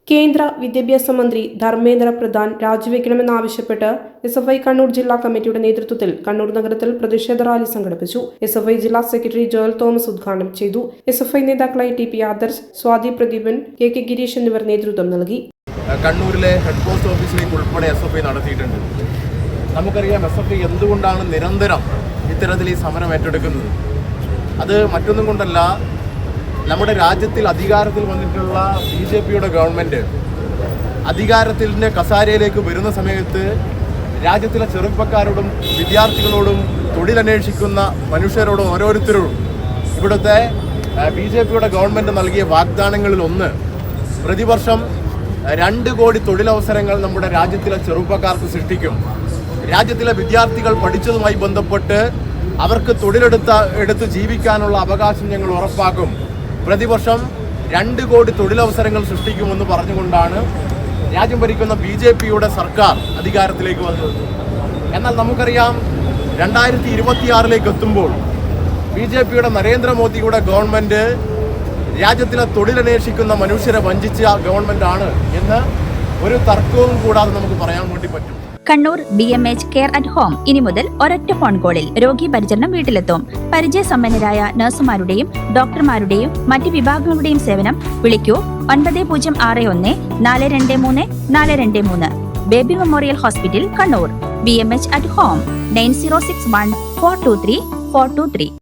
കേന്ദ്ര വിദ്യാഭ്യാസ മന്ത്രി ധർമ്മേന്ദ്ര പ്രധാൻ രാജിവെക്കണമെന്നാവശ്യപ്പെട്ട് SFI കണ്ണൂർ ജില്ലാ കമ്മിറ്റിയുടെ നേതൃത്വത്തിൽ കണ്ണൂർ നഗരത്തിൽ പ്രതിഷേധ റാലി സംഘടിപ്പിച്ചു. SFI ജില്ലാ സെക്രട്ടറി ജോയൽ തോമസ് ഉദ്ഘാടനം ചെയ്തു. SFI നേതാക്കളായ TP ആദർശ്, സ്വാതി പ്രദീപൻ, KK ഗിരീഷ് എന്നിവർ നേതൃത്വം നൽകി. കണ്ണൂരിലെ ഹെഡ് പോസ്റ്റ് ഓഫീസിലേക്ക് ഉൾപ്പെടെ SFI നടത്തിയിട്ടുണ്ട്. നമുക്കറിയാം SFI എന്തുകൊണ്ടാണ് നിരന്തരം ഇത്തരത്തിൽ ഈ സമരം ഏറ്റെടുക്കുന്നത്. അത് മറ്റൊന്നും കൊണ്ടല്ല, നമ്മുടെ രാജ്യത്തിൽ അധികാരത്തിൽ വന്നിട്ടുള്ള BJPയുടെ ഗവൺമെൻറ് അധികാരത്തിൻ്റെ കസാരയിലേക്ക് വരുന്ന സമയത്ത് രാജ്യത്തിലെ ചെറുപ്പക്കാരോടും വിദ്യാർത്ഥികളോടും തൊഴിലന്വേഷിക്കുന്ന മനുഷ്യരോടും ഓരോരുത്തരോടും ഇവിടുത്തെ BJPയുടെ ഗവൺമെൻറ് നൽകിയ വാഗ്ദാനങ്ങളിൽ ഒന്ന്, പ്രതിവർഷം 2 കോടി തൊഴിലവസരങ്ങൾ നമ്മുടെ രാജ്യത്തിലെ ചെറുപ്പക്കാർക്ക് സൃഷ്ടിക്കും. രാജ്യത്തിലെ വിദ്യാർത്ഥികൾ പഠിച്ചതുമായി ബന്ധപ്പെട്ട് അവർക്ക് തൊഴിലെടുത്ത് ജീവിക്കാനുള്ള അവകാശം ഞങ്ങൾ ഉറപ്പാക്കും. പ്രതിവർഷം 2 കോടി തൊഴിലവസരങ്ങൾ സൃഷ്ടിക്കുമെന്ന് പറഞ്ഞുകൊണ്ടാണ് രാജ്യം ഭരിക്കുന്ന BJPയുടെ സർക്കാർ അധികാരത്തിലേക്ക് വന്നത്. എന്നാൽ നമുക്കറിയാം, 2026 എത്തുമ്പോൾ BJPയുടെ നരേന്ദ്രമോദിയുടെ ഗവൺമെൻറ് രാജ്യത്തിലെ തൊഴിലന്വേഷിക്കുന്ന മനുഷ്യരെ വഞ്ചിച്ച ഗവൺമെൻറ്റാണ് എന്ന് ഒരു തർക്കവും കൂടാതെ നമുക്ക് പറയാൻ വേണ്ടി പറ്റും. Kannur BMH care at home ഇനി മുതൽ ഒരൊറ്റ ഫോൺ കോളിൽ രോഗി പരിചരണം വീട്ടിലെത്തും. പരിചയസമ്പന്നരായ നഴ്സുമാരുടെയും ഡോക്ടർമാരുടെയും മറ്റ് വിഭാഗങ്ങളുടെയും സേവനം വിളിക്കൂ 9061 423 423. Baby memorial hospital Kannur. BMH at home 9061 423 423.